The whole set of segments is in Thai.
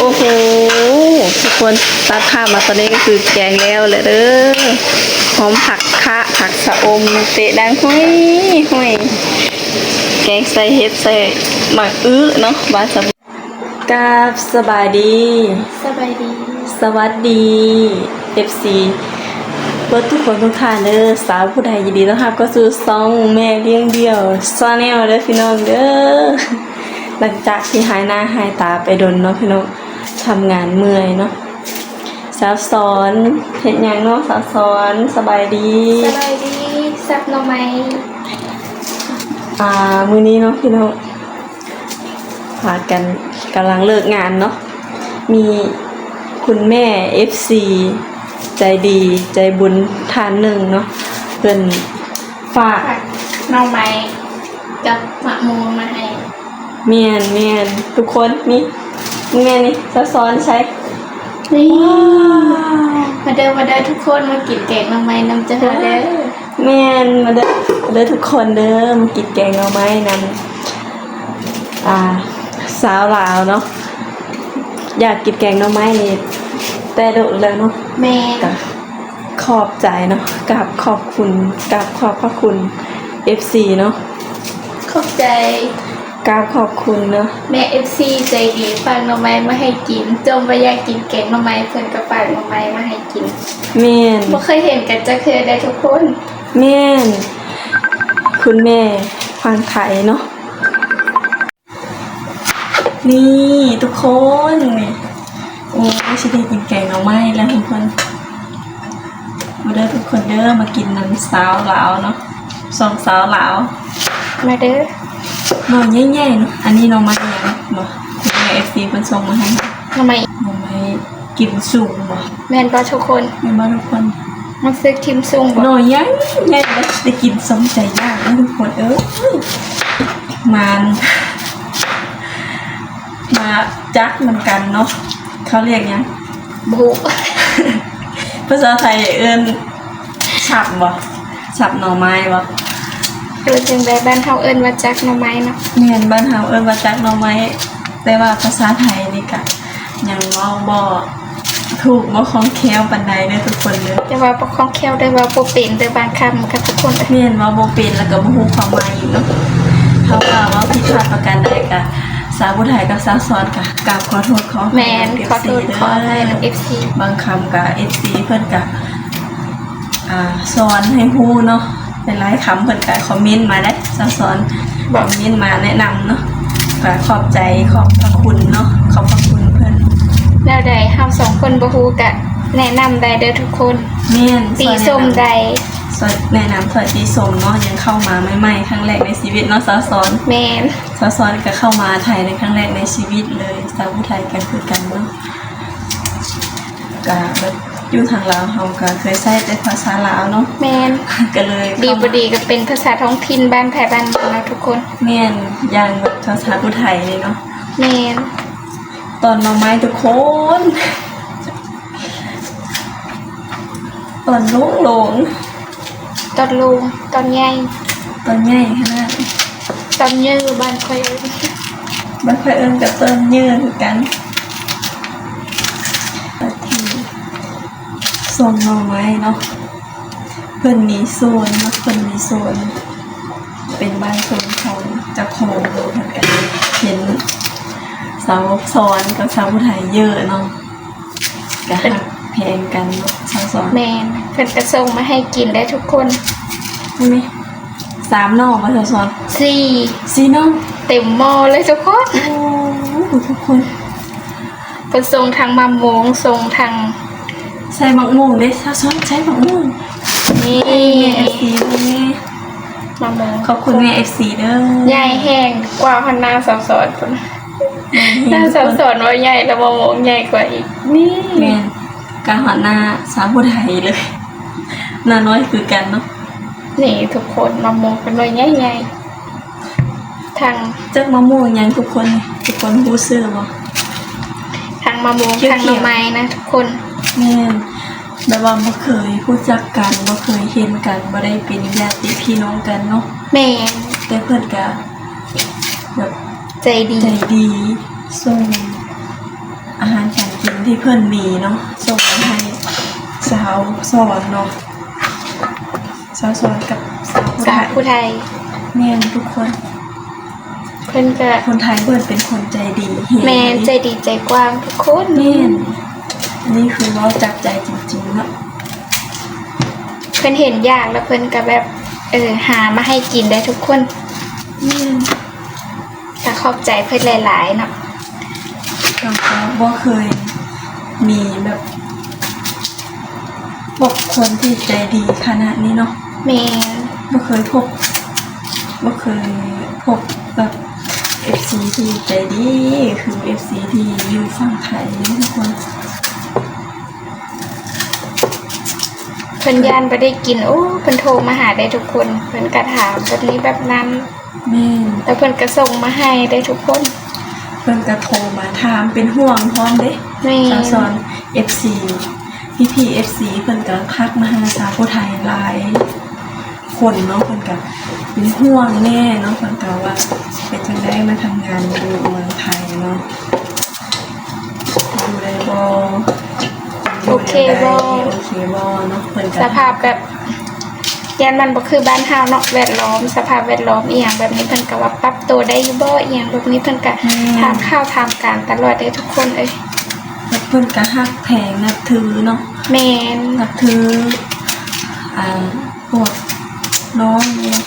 โอ้โหทุกคนตัดภาพมาตอนนี้ก็คือแกงแล้วเลยเด้อหอมผักคะผักสะอมเตะดังห้อยแกงใส่เห็ดใส่หมักเนาะบ้านกราบสบายดีสวัสดี FC เปิดทุกคนทุกท่านเด้อสาวผู้ใดยินดีต้อนรับก็สู่ซองแม่เลี้ยงเดี่ยวซาแนลเด้อพี่น้องเด้อหลังจากที่หายหน้าหายตาไปดนเนาะพี่น้องทำงานเมื่อยเนาะสาวสอนเห็นยังเนาะสาวสอนสบายดีซับหน่อไม้มื้อนี้เนาะพี่น้องพากันกำลังเลิกงานเนาะมีคุณแม่ FC ใจดีใจบุญท่านหนึ่งเนาะเพิ่นฝากหน่อไม้กับมะม่วงมาให้เมียนทุกคนนี่แม่นี่สอนใช้นี่มาเด้อทุกคนมากินแกงหน่อไม้นำจะหาเด้อแม่นมาเด้อทุกคนเด้อมากินแกงหน่อไม้นำสาวลาวเนาะอยากกินแกงหน่อไม้นี่แต่ดุแล้วเนาะแม่ขอบใจเนาะกับขอบพระคุณ FC เนาะขอบใจกับขอบคุณเนาะแม่ FC ใจดีฝากหน่อไม้มาให้กินจมว่าอยากกินแกงหน่อไม้เพิ่นก็ฝากหน่อไม้มาให้กินแม่นบ่เคยเห็นกันจะเคยได้ทุกคนแม่นคุณแม่ฟังไทยเนาะนี่ทุกคนโอ้ยชิได้กินแกงหน่อไม้แล้วทุกคนมาเด้อทุกคนเด้อมากินน้ำสาวลาวเนาะสองสาวลาวมาเด้อหน่อใหญ่ๆเนาะอันนี้หน่อไม้ยังบ่คุณแม่ FC เพิ่นส่งมาให้หน่อไม้กินสูงบ่แม่นบ่ทุกคนแม่นบ่ทุกคนมันซื้อทิมซุงบ่หน่อใหญ่ได้กินสมใจยากนะทุกคนมาจักมันกันเนาะเขาเรียกยังบุภาษาไทยฉับบ่ฉับหน่อไม้บ่จังได๋บ้านเฮาเอิ้นว่าจักหน่อไม้เนาะแม่นบ้านเฮาเอิ้นว่าจักหน่อไม้แต่ว่าภาษาไทยนี่ก็ยังเว้าบ่ถูกบ่คล่องแคล่วปานใดเด้อทุกคนเด้อแต่ว่าบ่คล่องแคล่วได้ว่าบ่เป็นแต่บางคำก็ทุกคนแม่นว่าบ่เป็นแล้วก็บ่ฮู้ความหมายอยู่เนาะเฮาก็ว่าผิดพลาดประการใดก็สาวผู้ไทยกับสาวสอนค่ะกราบขอโทษขอแม่นขอโทษขอให้ FC บางคำกับ FC เพิ่นก็สอนให้ฮู้เนาะหลายๆคำเพิ่นก็คอมเมนต์มาได้สาวสอนคอมเมนต์มาแนะนำเนาะก็ขอบใจขอบพระคุณเนาะขอบพระคุณเพิ่นแล้วใดเฮา2คนบ่ฮู้ก็แนะนำได้เด้อทุกคนแม่นตีส้มใดแนะนำถอยตีส้มเนาะยังเข้ามาใหม่ๆครั้งแรกในชีวิตเนาะสาวสอนแม่นสาวสอนก็เข้ามาไทยในครั้งแรกในชีวิตเลยสาวผู้ไทยก็คือกันเนาะก็แบบอยู่ทางลาวเฮาก็เคยใช้แต่ภาษาลาวเนาะแม่นก็เลยดีบ่ดีก็เป็นภาษาท้องถิ่นบ้านไผบ้านเมืองเนาะทุกคนแม่นอย่างแบบภาษาผู้ไทยเลยเนาะแม่นตอนหน่อไม้ทุกคนตอนลุงตอนใหญ่ขนาดตอนยื้อบ้านค่อยเอิ้นกับต้นยื้อคือกันที่ส่งหน่อไม้เนาะเพิ่นมีโซนเนาะเพิ่นมีโซนเป็นบ้านโซนของเจ้าของเพิ่นก็เห็นสาวสอนกับสาวผู้ไทยเยอะเนาะก็ฮักแพงกันเนาะสาวสอนแม่นเพิ่นก็ส่งมาให้กินได้ทุกคนใช่มั้ย3หน่อมาสาวสอน4หน่อเต็มหม้อเลยทุกคนโอ้ทุกคนเพิ่นส่งทางมะม่วงส่งทางใส่มะม่วงเด้สาวสอนใช้มะม่วงนี่แม่ FC นี่มะม่วงขอบคุณแม่ FC เด้อใหญ่แห้งกว่าพันนาสาวสอนพุ่นน่าสาวสอนว่าใหญ่แล้วมะม่วงใหญ่กว่าอีกนี่แม่นกะหอหน้าสาวผู้ไทยเลยหน้าน้อยคือกันเนาะนี่ทุกคนมะม่วงเป็นหน่วยใหญ่ๆทางจักมะม่วงยังทุกคนรู้ชื่อบ่ทางมะม่วงทางหน่อไม้นะทุกคนแม่นแบบว่าบ่เคยรู้จักกันบ่เคยเห็นกันบ่ได้เป็นญาติพี่น้องกันเนาะแม่นแต่เพิ่นก็แบบใจดีส่งอา อาหารการกินที่เพิ่นมีเนาะส่งมาให้สาวสอนเนาะสาวสอนกับสาวผู้ไท สาวย ผู้ไทย แม่นทุกคน เพิ่นก็ คนไทยเพิ่นเป็นคนใจดีเฮ แม่นใจดีใจกว้างทุกคน แม่นอันนี้คือเว้าจากใจจริงๆเนาะ เพิ่นเห็นยากแล้วเพิ่นก็แบบหามาให้กินได้ทุกคน แม่น ก็ขอบใจเพิ่นหลายๆเนาะ เราก็บ่เคยมีแบบพวกคนที่ใจดีขนาดนี้เนาะ แม่น บ่เคยพบแบบ FC ที่ใจดีคือ FC ที่อยู่ฝั่งไทยนะทุกคน เพิ่นย่านบ่ได้กินโอ้เพิ่นโทรมาหาได้ทุกคนเพิ่นก็ถามแบบนี้แบบนั้น แม่น แล้วเพิ่นก็ส่งมาให้ได้ทุกคน เพิ่นก็โทรมาถามเป็นห่วงพร้อมเด้ แม่ สาวสอน FC พี่ FC เพิ่นก็ทักมาหาสาวผู้ไทยหลายคนเนาะเพิ่นก็เป็นห่วงแน่เนาะเพิ่นก็ว่าเป็นจังได๋มาทำงานอยู่เมืองไทยเนาะอยู่ได้บ่ โอเคบ่ โอเคบ่เนาะเพิ่นก็ สภาพแบบยันมันบ่คือบ้านเฮาเนาะแวดล้อมสภาพแวดล้อมอีหยังแบบนี้เพิ่นก็ว่าปรับตัวได้อยู่บ่อีหยังแบบนี้เพิ่นก็ถามข่าวถามการตลอดได้ทุกคนเอ้ย แล้วเพิ่นก็ฮักแพงนับถือเนาะ แม่น นับถือพวกน้องเนี่ย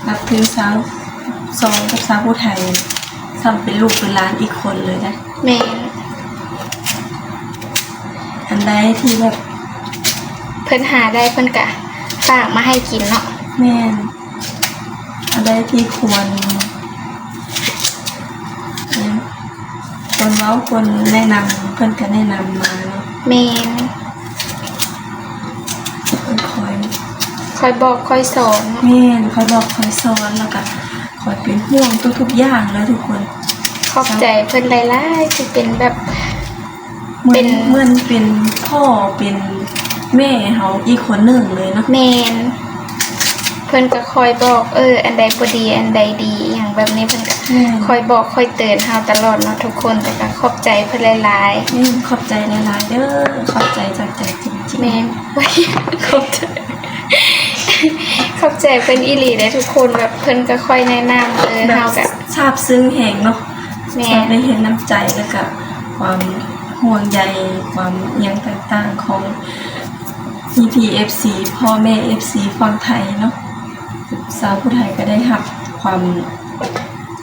นับถือสาวสองกับสาวผู้ไทยทำเป็นลูกเป็นหลานอีกคนเลยนะ แม่น อันใดที่แบบ เพิ่นหาได้เพิ่นก็ฝากมาให้กินเนาะ แม่นอันใดที่ควรเว้าควรแนะนำเพิ่นก็แนะนำมาเนาะ แม่น เพิ่นคอย คอยบอกคอยสอนเนาะ แม่นคอยบอกคอยสอนแล้วก็คอยเป็นห่วงทุกๆอย่างเลยทุกคน ขอบใจเพิ่นหลายๆที่เป็นแบบ เหมื เป็ อน น เหมือนเป็นพ่อเป็นแม่เฮาอีกคนหนึ่งเลยเนาะ แมนเพิ่นก็คอยบอกอันใดบ่ดีอันใดดีอหย่างแบบนี้เพิ่นก็ แม่น คอยบอกคอยเตือนเฮาตลอดเนาะทุกคนแต่ก็ขอบใจเพิ่นหลาย แม่นขอบใจหลายๆเด้อขอบใจจากใจจริง ๆแม่น ไว้ขอบใจขอบใจเพิ่นอีหลีเด้อทุกคนแบบเพิ่นก็ค่อยแนะนำๆแบ เฮา บ ก็ ซาบซึ้งแหงเนาะ แม่ ซาบได้เห็นน้ำใจแล้วก็ความห่วงใยความอิหยังต่างๆของ EPFC พ่อแม่ FC ฝั่งไทยเนาะสาวผู้ไทยก็ได้รับความ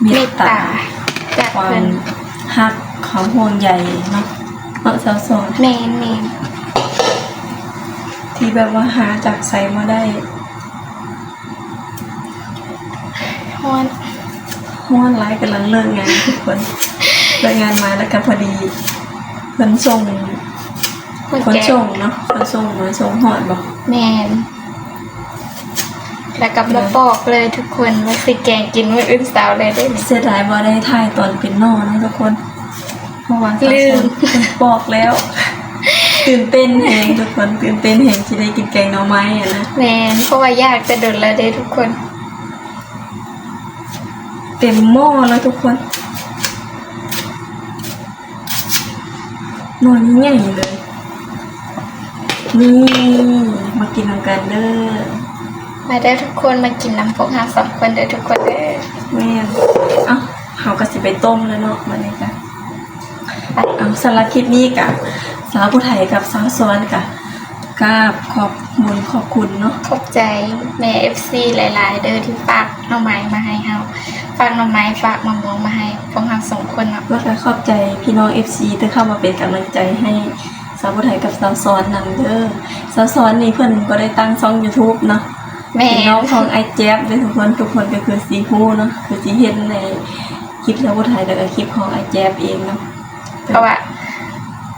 เม เม ต ต ตา ตาจาก ควา เพิ่ ม น ฮักความห่วงใยเนาะสาวสอน แม่น ที่แบบว่าหาจากไซมาได้ ฮ้อน ห้วนไลฟ์กำลังเลิกงานทุกคนเลิกงานมาแล้วก็พอดีเพิ่นส่ง เพิ่น คน แก่ ส่งเนาะคนส่งมาส่งหอดบอก แม่นแล้วก็บ่บอกเลยทุกคนว่าสิแกงกินมื้ออื่นเช้าเลยได้ไหม เสียดายบ่ได้ถ่ายตอนเป็นนอนะทุกคนเพราะว่า ลืม เพิ่นบอกแล้ว ตื่นเต้นแฮงทุกคนตื่นเต้นแฮงที่ได้กินแกงหน่อไม้อะนะ แม่นเพราะว่ายากจะโดนแล้วเด้ทุกคน เต็มหม้อแล้วทุกคนหน่อยใหญ่เลย นี่มากินนำกันเด้อ มาได้อทุกคนมากินน้ำพวกเราสองคนเด้อทุกคนเด้อ แม่นเอ้าเฮาก็สิไปต้มแล้วเนาะมื้อนี้จ้ะสำหรับคลิปนี้กะสาวผู้ไทยกับสาวสวนกะกราบขอบคุณเนาะ ขอบใจแม่ FC หลายๆ เด้อที่ฝากหน่อไม้มาให้เฮาฝากหน่อไม้ฝากมะม่วงมาให้พวกเราสองคนเนาะ แล้วก็ขอบใจพี่น้อง FC ที่เข้ามาเป็นกำลังใจให้สาวผู้ไทยกับสาวสวนนำเด้อสาวสวนนี่เพิ่นบ่ได้ตั้งช่อง YouTube เนาะ แม่ เป็นน้องของไอแจ๊บเด้อทุกคนก็คือสีฮู้เนาะคือสิเห็นในคลิปสาวผู้ไทยแล้วก็คลิปของไอแจ๊บเองเนาะ เพราะว่า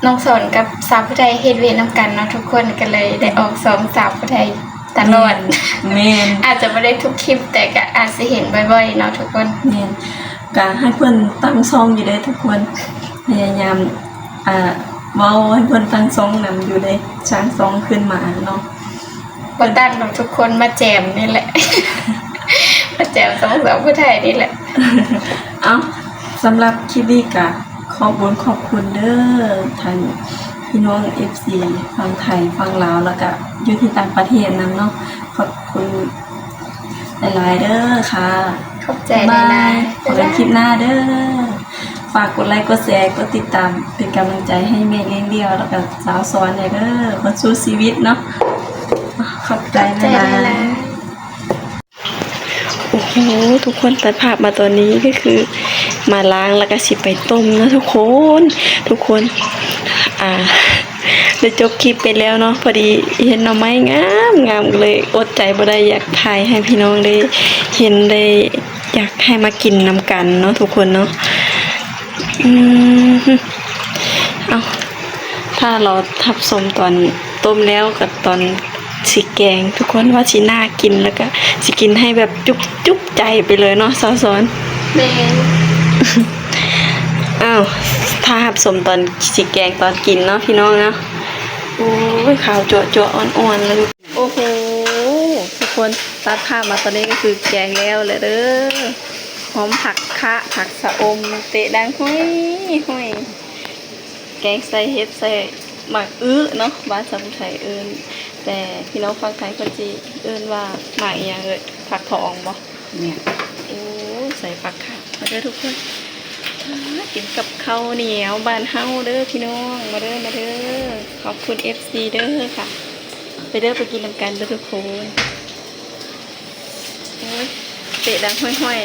น้องสอนกับสาวผู้ไทยเฮ็ดเวียนนำกันเนาะทุกคนก็เลยได้ออกสองสาวผู้ไทยตลอด แม่น อาจจะไม่ได้ทุกคลิปแต่ก็อาจจะเห็นบ่อยๆเนาะทุกคน แม่นก็ให้เพิ่นตั้งช่องอยู่ได้ทุกคนพยายามเว้าให้เพิ่นตั้งช่องนำอยู่ได้สร้างช่องขึ้นมาเนาะ บ่ตั้งหรอกทุกคนมาแจมนี่แหละ มาแจมสองสาวผู้ไทยนี่แหละ เอ้าสำหรับคลิปนี้ก็ขอ อบคุญขอบคุณเด้อท่านพี่น้อง FC ฝั่งไทยฝั่งลาวแล้วก็อยู่ที่ต่างประเทศนั้นเนาะขอบคุณหลายๆเด้อค่ะ ขอบใจ บ๊าย ห บา ลาย ย ๆ ขอกันคลิปหน้าเด้อฝากกดไลค์กดแชร์กดติดตามเป็นกำลังใจให้เมย์เลี้ยงเดียวแล้วก็สาวสอนเลยเด้อคนสู้ชีวิตเนาะขอบใจ ใจ นะ หลาย โอ้โหทุกคนตัดภาพมาตอนนี้ก็คือมาล้างแล้วก็สิไปต้มนะทุกคนได้จบคลิปไปแล้วเนาะพอดีเห็นหน่อไม้งามเลยอดใจบ่ได้อยากถ่ายให้พี่น้องได้เห็นได้อยากให้มากินน้ำกันเนาะทุกคนเนาะเอาถ้าเราทับสมตอนต้มแล้วกับตอนสิแกงทุกคนว่าสิน่ากินแล้วก็สิกินให้แบบจุ๊บใจไปเลยเนาะสาวสอน ๆแม่น อ้าวถ้าทับสมตอนสิแกงตอนกินเนาะพี่น้องเนาะโอ้ยขาวจั่วอ่อนๆเลยโอ้โหทุกคนตัดภาพมาตอนนี้ก็คือแกงแล้วเลยเด้อหอมผักคะผักสะอมเตะดังห้อยแกงใส่เห็ดใส่หมักเนาะบ้านสมุนไพรแต่พี่น้องฟังไทยคนจีว่าหมากอหย่างผักทองบ่เนี่ยโอ้ใส่ผักค่ะมาเด้อทุกคนกินกับข้าวเหนียวบ้านเฮาเด้อพี่น้องมาเด้อขอบคุณ FC เด้อค่ะไปเด้อไปกินน้ำกันเด้อทุกคนโอ้ยเตะดังห้อย